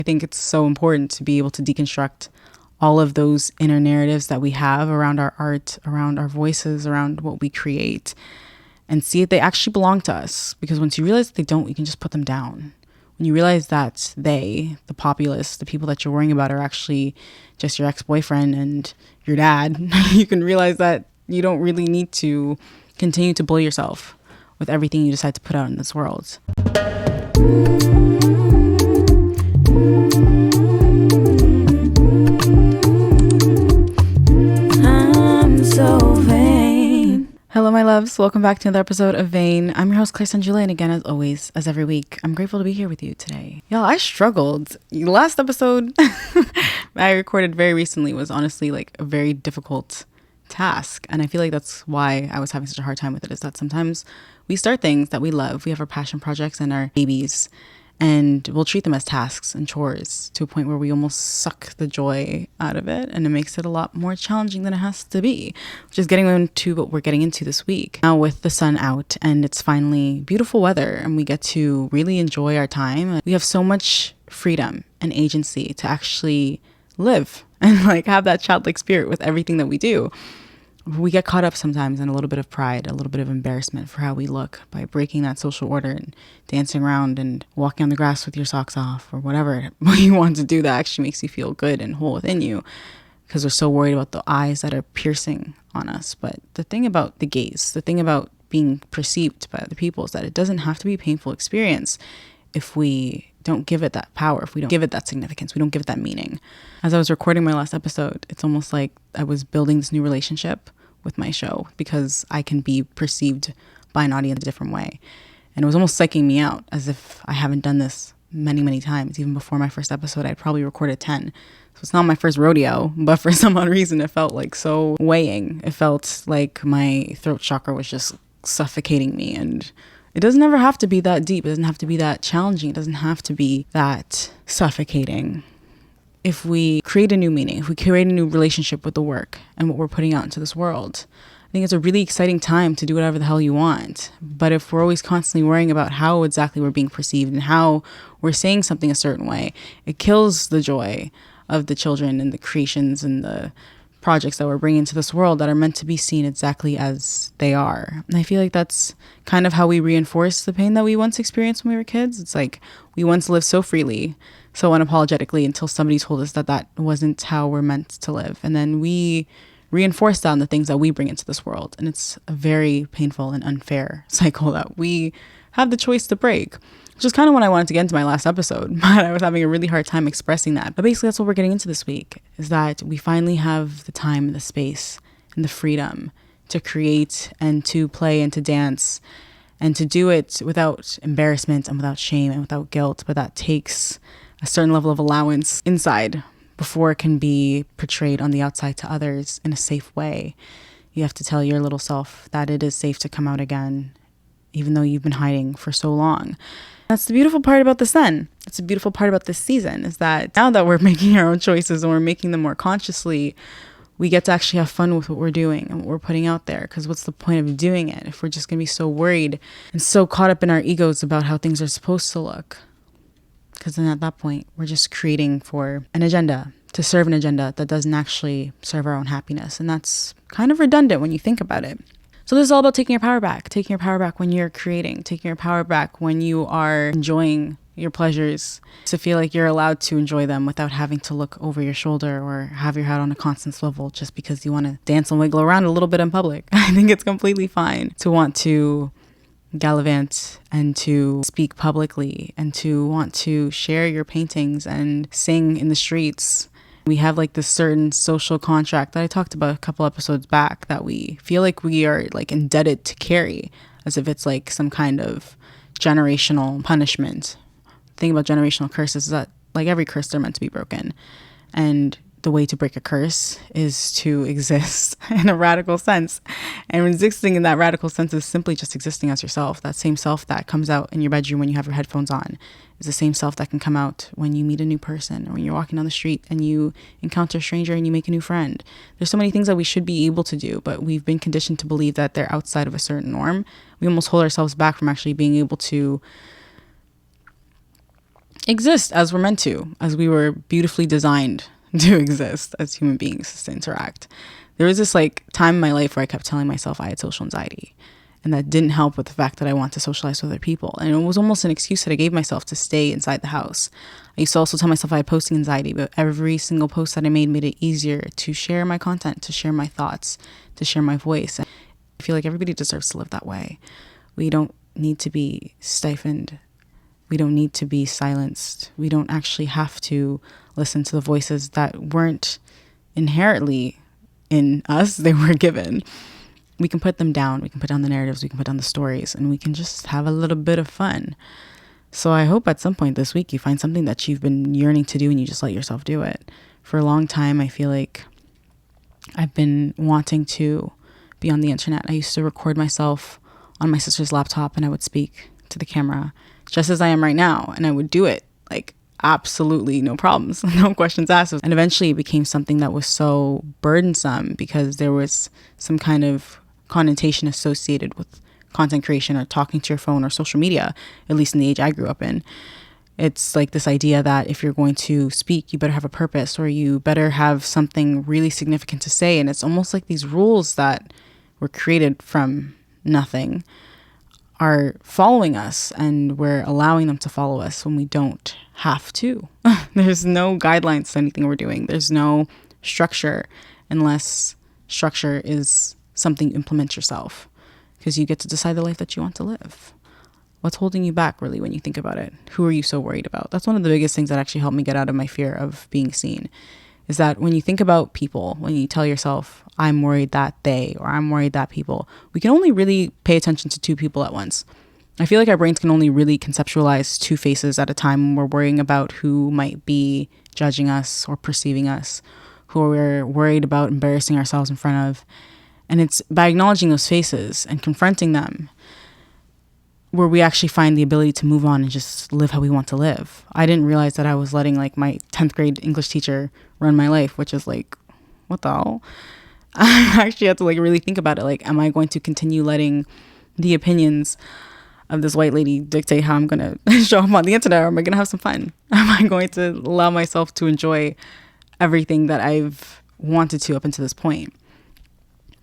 I think it's so important to be able to deconstruct all of those inner narratives that we have around our art, around our voices, around what we create, and see if they actually belong to us. Because once you realize that they don't, you can just put them down. When you realize that they, the populace, the people that you're worrying about, are actually just your ex-boyfriend and your dad, you can realize that you don't really need to continue to bully yourself with everything you decide to put out in this world. I'm so vain. Hello, my loves. Welcome back to another episode of Vain. I'm your host, Senjule, and again, as always, as every week, I'm grateful to be here with you today. Y'all, I struggled. The last episode I recorded very recently was honestly like a very difficult task, and I feel like that's why I was having such a hard time with it, is that sometimes we start things that we love. We have our passion projects and our babies, and we'll treat them as tasks and chores to a point where we almost suck the joy out of it, and it makes it a lot more challenging than it has to be, which is getting into what we're getting into this week. Now with the sun out and it's finally beautiful weather and we get to really enjoy our time, we have so much freedom and agency to actually live and like have that childlike spirit with everything that we do. We get caught up sometimes in a little bit of pride, a little bit of embarrassment for how we look by breaking that social order and dancing around and walking on the grass with your socks off or whatever you want to do that actually makes you feel good and whole within you, because we're so worried about the eyes that are piercing on us. But the thing about the gaze, the thing about being perceived by other people, is that it doesn't have to be a painful experience if we don't give it that power, if we don't give it that significance, we don't give it that meaning. As I was recording my last episode, it's almost like I was building this new relationship with my show, because I can be perceived by an audience a different way. And it was almost psyching me out, as if I haven't done this many, many times. Even before my first episode, I'd probably recorded 10. So it's not my first rodeo, but for some odd reason, it felt like so weighing. It felt like my throat chakra was just suffocating me. And it doesn't ever have to be that deep. It doesn't have to be that challenging. It doesn't have to be that suffocating. If we create a new meaning, if we create a new relationship with the work and what we're putting out into this world, I think it's a really exciting time to do whatever the hell you want. But if we're always constantly worrying about how exactly we're being perceived and how we're saying something a certain way, it kills the joy of the children and the creations and the projects that we're bringing to this world that are meant to be seen exactly as they are. And I feel like that's kind of how we reinforce the pain that we once experienced when we were kids. It's like we once lived so freely, so unapologetically, until somebody told us that that wasn't how we're meant to live. And then we reinforce that in the things that we bring into this world. And it's a very painful and unfair cycle that we have the choice to break, which is kind of what I wanted to get into my last episode, but I was having a really hard time expressing that. But basically that's what we're getting into this week, is that we finally have the time and the space and the freedom to create and to play and to dance and to do it without embarrassment and without shame and without guilt. But that takes a certain level of allowance inside before it can be portrayed on the outside to others in a safe way. You have to tell your little self that it is safe to come out again, even though you've been hiding for so long. That's the beautiful part about the sun. It's a beautiful part about this season, is that now that we're making our own choices and we're making them more consciously, we get to actually have fun with what we're doing and what we're putting out there. Because what's the point of doing it if we're just going to be so worried and so caught up in our egos about how things are supposed to look? Because then at that point, we're just creating for an agenda, to serve an agenda that doesn't actually serve our own happiness. And that's kind of redundant when you think about it. So this is all about taking your power back when you're creating, taking your power back when you are enjoying your pleasures, to feel like you're allowed to enjoy them without having to look over your shoulder or have your head on a constant swivel just because you want to dance and wiggle around a little bit in public. I think it's completely fine to want to gallivant and to speak publicly and to want to share your paintings and sing in the streets. We have like this certain social contract that I talked about a couple episodes back that we feel like we are like indebted to carry, as if it's like some kind of generational punishment. The thing about generational curses is that like every curse, they're meant to be broken. And the way to break a curse is to exist in a radical sense. And existing in that radical sense is simply just existing as yourself. That same self that comes out in your bedroom when you have your headphones on is the same self that can come out when you meet a new person, or when you're walking down the street and you encounter a stranger and you make a new friend. There's so many things that we should be able to do, but we've been conditioned to believe that they're outside of a certain norm. We almost hold ourselves back from actually being able to exist as we're meant to, as we were beautifully designed to exist as human beings, to interact. There was this like time in my life where I kept telling myself I had social anxiety, and that didn't help with the fact that I want to socialize with other people. And it was almost an excuse that I gave myself to stay inside the house. I used to also tell myself I had posting anxiety, but every single post that I made it easier to share my content, to share my thoughts, to share my voice. And I feel like everybody deserves to live that way. We don't need to be stifled. We don't need to be silenced. We don't actually have to listen to the voices that weren't inherently in us. They were given. We can put them down. We can put down the narratives. We can put down the stories, and we can just have a little bit of fun. So I hope at some point this week you find something that you've been yearning to do and you just let yourself do it. For a long time, I feel like I've been wanting to be on the internet. I used to record myself on my sister's laptop, and I would speak to the camera just as I am right now. And I would do it like absolutely no problems, no questions asked. And eventually it became something that was so burdensome because there was some kind of connotation associated with content creation or talking to your phone or social media, at least in the age I grew up in. It's like this idea that if you're going to speak, you better have a purpose, or you better have something really significant to say. And it's almost like these rules that were created from nothing are following us, and we're allowing them to follow us when we don't have to. There's no guidelines to anything we're doing. There's no structure, unless structure is something you implement yourself, because you get to decide the life that you want to live. What's holding you back, really, when you think about it? Who are you so worried about? That's one of the biggest things that actually helped me get out of my fear of being seen, is that when you think about people, when you tell yourself, I'm worried that they, or I'm worried that people, we can only really pay attention to two people at once. I feel like our brains can only really conceptualize two faces at a time when we're worrying about who might be judging us or perceiving us, who we're worried about embarrassing ourselves in front of. And it's by acknowledging those faces and confronting them where we actually find the ability to move on and just live how we want to live. I didn't realize that I was letting like my 10th grade English teacher run my life, which is like, what the hell? I actually had to like really think about it. Like, am I going to continue letting the opinions of this white lady dictate how I'm going to show up on the internet, or am I going to have some fun? Am I going to allow myself to enjoy everything that I've wanted to up until this point?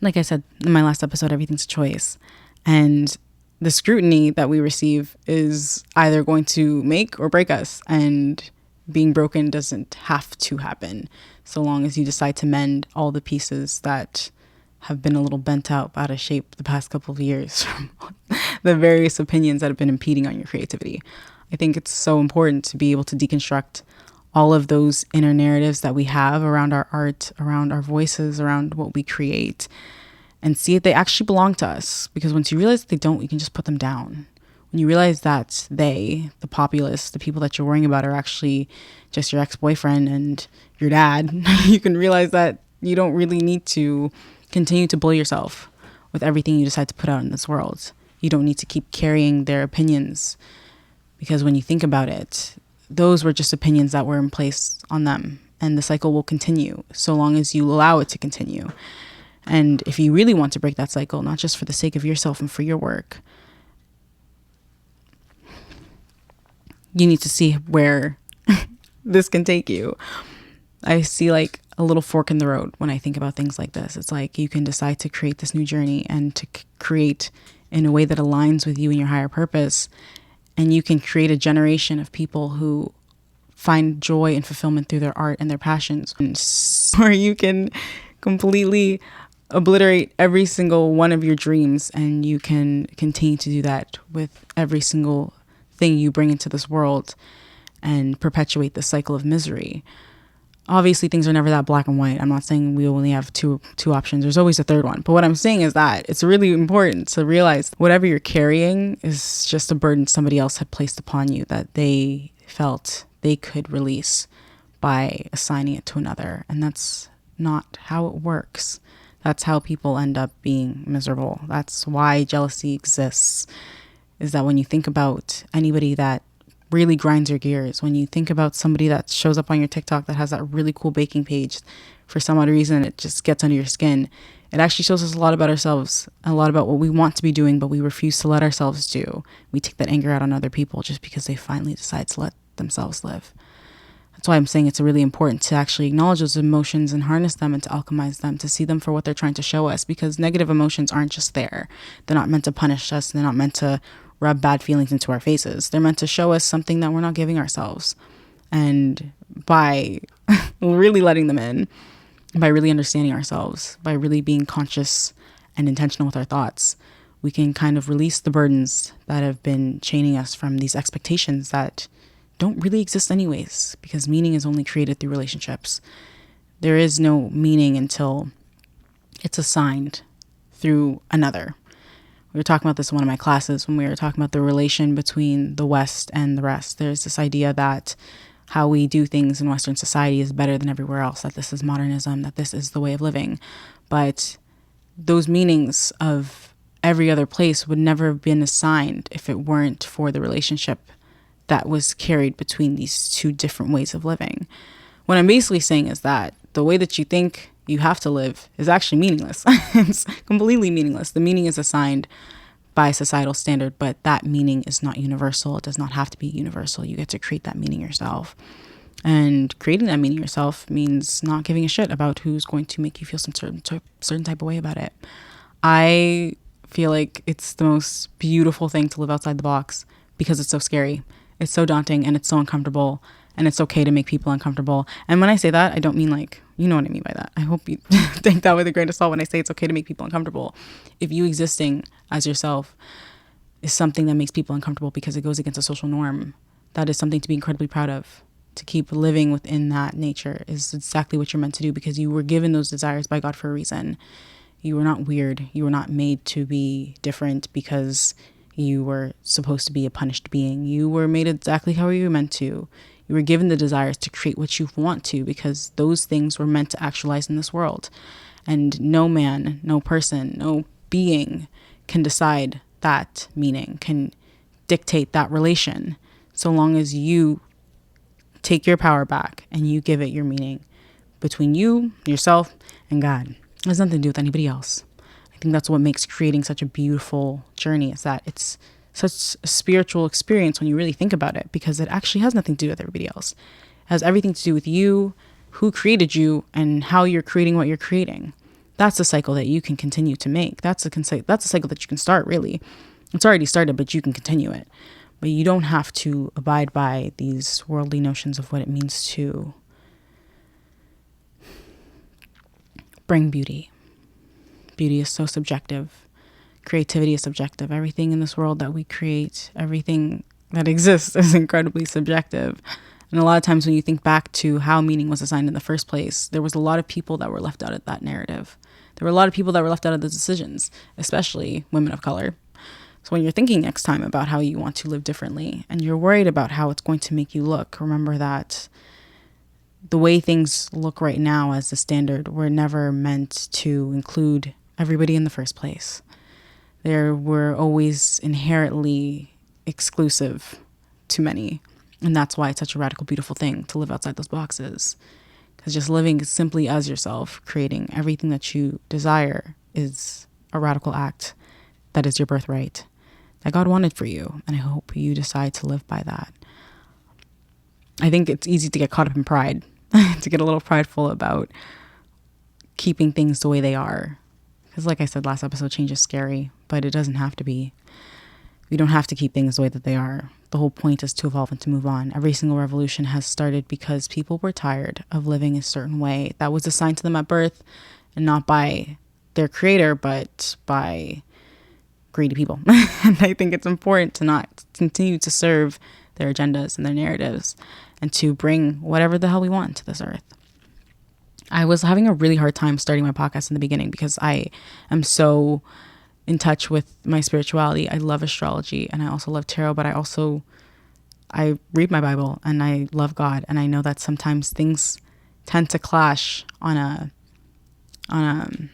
Like I said in my last episode, everything's a choice. And the scrutiny that we receive is either going to make or break us. And being broken doesn't have to happen, so long as you decide to mend all the pieces that have been a little bent out of shape the past couple of years from the various opinions that have been impeding on your creativity. I think it's so important to be able to deconstruct all of those inner narratives that we have around our art, around our voices, around what we create, and see if they actually belong to us. Because once you realize that they don't, you can just put them down. When you realize that they, the populace, the people that you're worrying about, are actually just your ex-boyfriend and your dad, you can realize that you don't really need to continue to bully yourself with everything you decide to put out in this world. You don't need to keep carrying their opinions, because when you think about it, those were just opinions that were in place on them, and the cycle will continue so long as you allow it to continue. And if you really want to break that cycle, not just for the sake of yourself and for your work, you need to see where this can take you. I see like a little fork in the road when I think about things like this. It's like you can decide to create this new journey and to create in a way that aligns with you and your higher purpose. And you can create a generation of people who find joy and fulfillment through their art and their passions. Or you can completely obliterate every single one of your dreams, and you can continue to do that with every single thing you bring into this world and perpetuate the cycle of misery. Obviously, things are never that black and white. I'm not saying we only have two options. There's always a third one. But what I'm saying is that it's really important to realize whatever you're carrying is just a burden somebody else had placed upon you that they felt they could release by assigning it to another. And that's not how it works. That's how people end up being miserable. That's why jealousy exists, is that when you think about anybody that really grinds your gears, when you think about somebody that shows up on your TikTok that has that really cool baking page, for some odd reason it just gets under your skin, it actually shows us a lot about ourselves, a lot about what we want to be doing, but we refuse to let ourselves do. We take that anger out on other people just because they finally decide to let themselves live. That's why I'm saying it's really important to actually acknowledge those emotions and harness them and to alchemize them, to see them for what they're trying to show us, because negative emotions aren't just there. They're not meant to punish us. They're not meant to rub bad feelings into our faces. They're meant to show us something that we're not giving ourselves. And by really letting them in, by really understanding ourselves, by really being conscious and intentional with our thoughts, we can kind of release the burdens that have been chaining us from these expectations that don't really exist anyways, because meaning is only created through relationships. There is no meaning until it's assigned through another. We were talking about this in one of my classes when we were talking about the relation between the West and the rest. There's this idea that how we do things in Western society is better than everywhere else, that this is modernism, that this is the way of living. But those meanings of every other place would never have been assigned if it weren't for the relationship that was carried between these two different ways of living. What I'm basically saying is that the way that you think you have to live is actually meaningless. It's completely meaningless. The meaning is assigned by societal standard, but that meaning is not universal. It does not have to be universal. You get to create that meaning yourself. And creating that meaning yourself means not giving a shit about who's going to make you feel some certain type of way about it. I feel like it's the most beautiful thing to live outside the box because it's so scary. It's so daunting and it's so uncomfortable, and it's okay to make people uncomfortable. And when I say that, I don't mean like, you know what I mean by that. I hope you take that with a grain of salt when I say it's okay to make people uncomfortable. If you existing as yourself is something that makes people uncomfortable because it goes against a social norm, that is something to be incredibly proud of. To keep living within that nature is exactly what you're meant to do, because you were given those desires by God for a reason. You were not weird. You were not made to be different because you were supposed to be a punished being. You were made exactly how you were meant to. You were given the desires to create what you want to, because those things were meant to actualize in this world. And no man, no person, no being can decide that meaning, can dictate that relation, so long as you take your power back and you give it your meaning between you, yourself, and God. It has nothing to do with anybody else. I think that's what makes creating such a beautiful journey, is that it's such a spiritual experience when you really think about it, because it actually has nothing to do with everybody else. It has everything to do with you, who created you, and how you're creating what you're creating. That's a cycle that you can continue to make. That's a cycle that you can start, really. It's already started, but you can continue it. But you don't have to abide by these worldly notions of what it means to bring beauty. Beauty is so subjective. Creativity is subjective. Everything in this world that we create, everything that exists is incredibly subjective. And a lot of times when you think back to how meaning was assigned in the first place, there was a lot of people that were left out of that narrative. There were a lot of people that were left out of the decisions, especially women of color. So when you're thinking next time about how you want to live differently and you're worried about how it's going to make you look, remember that the way things look right now as the standard were never meant to include everybody in the first place. They were always inherently exclusive to many. And that's why it's such a radical, beautiful thing to live outside those boxes. Because just living simply as yourself, creating everything that you desire, is a radical act that is your birthright, that God wanted for you. And I hope you decide to live by that. I think it's easy to get caught up in pride, to get a little prideful about keeping things the way they are. Because like I said, last episode, change is scary, but it doesn't have to be. We don't have to keep things the way that they are. The whole point is to evolve and to move on. Every single revolution has started because people were tired of living a certain way that was assigned to them at birth, and not by their creator, but by greedy people. And I think it's important to not continue to serve their agendas and their narratives, and to bring whatever the hell we want to this earth. I was having a really hard time starting my podcast in the beginning because I am so in touch with my spirituality. I love astrology and I also love tarot, but I read my Bible and I love God, and I know that sometimes things tend to clash on a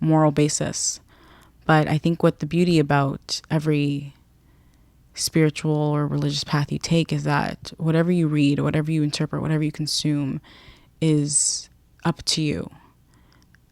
moral basis. But I think what the beauty about every spiritual or religious path you take is that whatever you read, whatever you interpret, whatever you consume is up to you.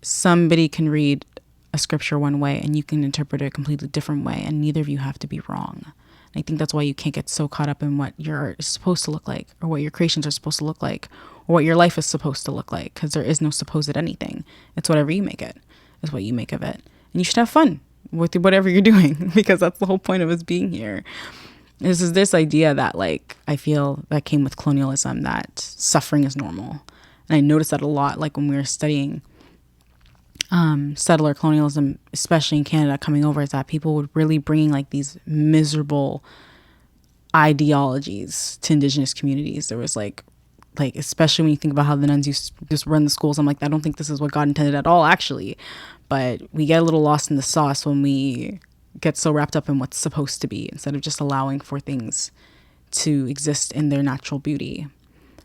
Somebody can read a scripture one way and you can interpret it a completely different way, and neither of you have to be wrong. And I think that's why you can't get so caught up in what your art is supposed to look like, or what your creations are supposed to look like, or what your life is supposed to look like, because there is no supposed anything. It's whatever you make it, is what you make of it. And you should have fun with whatever you're doing, because that's the whole point of us being here. This idea that, like, I feel that came with colonialism, that suffering is normal. And I noticed that a lot, like when we were studying settler colonialism, especially in Canada, coming over, is that people would really bring like these miserable ideologies to Indigenous communities. There was like especially when you think about how the nuns used to just run the schools, I'm like, I don't think this is what God intended at all, actually. But we get a little lost in the sauce when we get so wrapped up in what's supposed to be, instead of just allowing for things to exist in their natural beauty.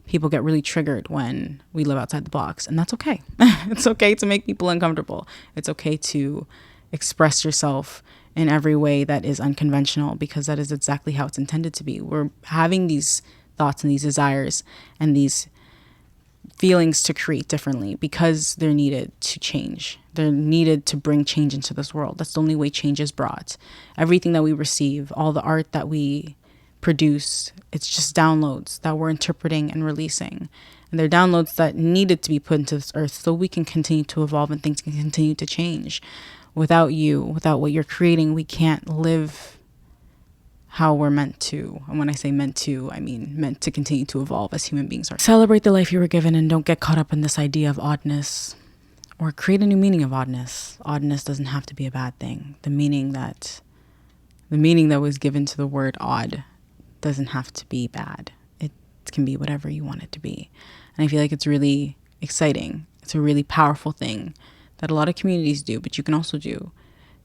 People get really triggered when we live outside the box, and that's okay. It's okay to make people uncomfortable. It's okay to express yourself in every way that is unconventional, because that is exactly how it's intended to be. We're having these thoughts and these desires and these feelings to create differently because they're needed to change. They're needed to bring change into this world. That's the only way change is brought. Everything that we receive, all the art that we produce, it's just downloads that we're interpreting and releasing. And they're downloads that needed to be put into this earth so we can continue to evolve and things can continue to change. Without you, without what you're creating, we can't live how we're meant to. And when I say meant to, I mean meant to continue to evolve as human beings are. Celebrate the life you were given, and don't get caught up in this idea of oddness, or create a new meaning of oddness. Oddness doesn't have to be a bad thing. The meaning that was given to the word odd doesn't have to be bad. It can be whatever you want it to be. And I feel like it's really exciting. It's a really powerful thing that a lot of communities do, but you can also do,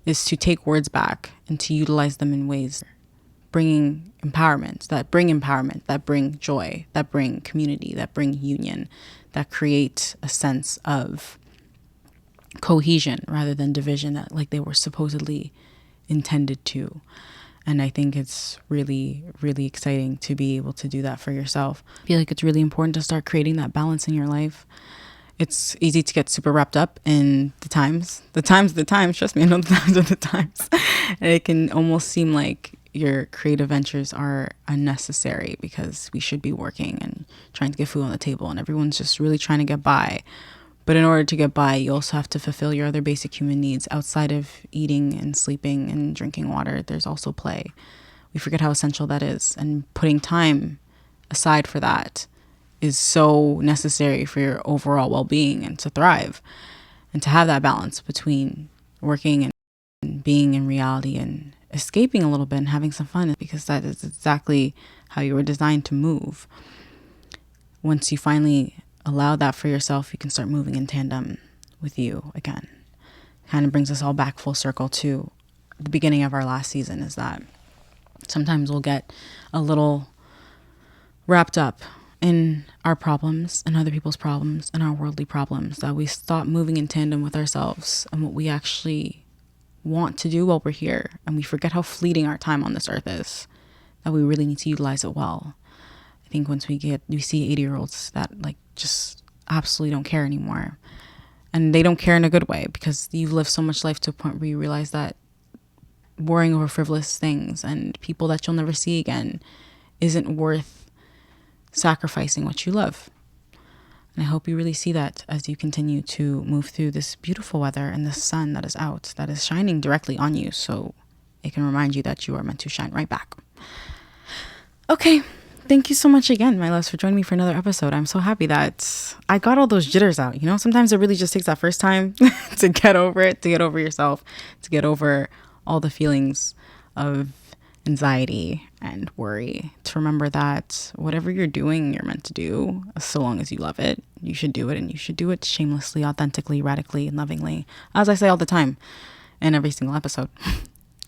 is to take words back and to utilize them in ways bring empowerment, that bring joy, that bring community, that bring union, that create a sense of cohesion rather than division, that like they were supposedly intended to. And I think it's really, really exciting to be able to do that for yourself. I feel like it's really important to start creating that balance in your life. It's easy to get super wrapped up in the times, trust me, I know the times are the times. And it can almost seem like your creative ventures are unnecessary because we should be working and trying to get food on the table, and everyone's just really trying to get by. But in order to get by, you also have to fulfill your other basic human needs outside of eating and sleeping and drinking water. There's also play. We forget how essential that is, and putting time aside for that is so necessary for your overall well-being and to thrive, and to have that balance between working and being in reality and escaping a little bit and having some fun, because that is exactly how you were designed to move. Once you finally allow that for yourself, you can start moving in tandem with you again. Kind of brings us all back full circle to the beginning of our last season, is that sometimes we'll get a little wrapped up in our problems and other people's problems and our worldly problems, that we stop moving in tandem with ourselves and what we actually want to do while we're here, and we forget how fleeting our time on this earth is, that we really need to utilize it well. I think once we see 80-year-olds that like just absolutely don't care anymore, and they don't care in a good way, because you've lived so much life to a point where you realize that worrying over frivolous things and people that you'll never see again isn't worth sacrificing what you love. And I hope you really see that as you continue to move through this beautiful weather and the sun that is out, that is shining directly on you, so it can remind you that you are meant to shine right back. Okay, thank you so much again, my loves, for joining me for another episode. I'm so happy that I got all those jitters out. You know, sometimes it really just takes that first time to get over it, to get over yourself, to get over all the feelings of anxiety and worry, to remember that whatever you're doing, you're meant to do, so long as you love it, you should do it, and you should do it shamelessly, authentically, radically, and lovingly, as I say all the time in every single episode.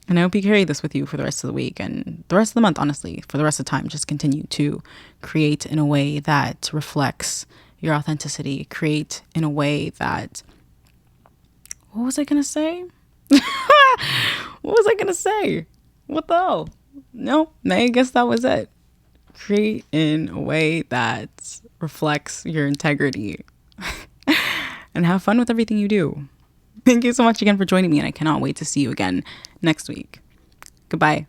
And I hope you carry this with you for the rest of the week and the rest of the month, honestly, for the rest of the time. Just continue to create in a way that reflects your authenticity, create in a way that, what was I gonna say? What the hell? No, I guess that was it. Create in a way that reflects your integrity and have fun with everything you do. Thank you so much again for joining me, and I cannot wait to see you again next week. Goodbye.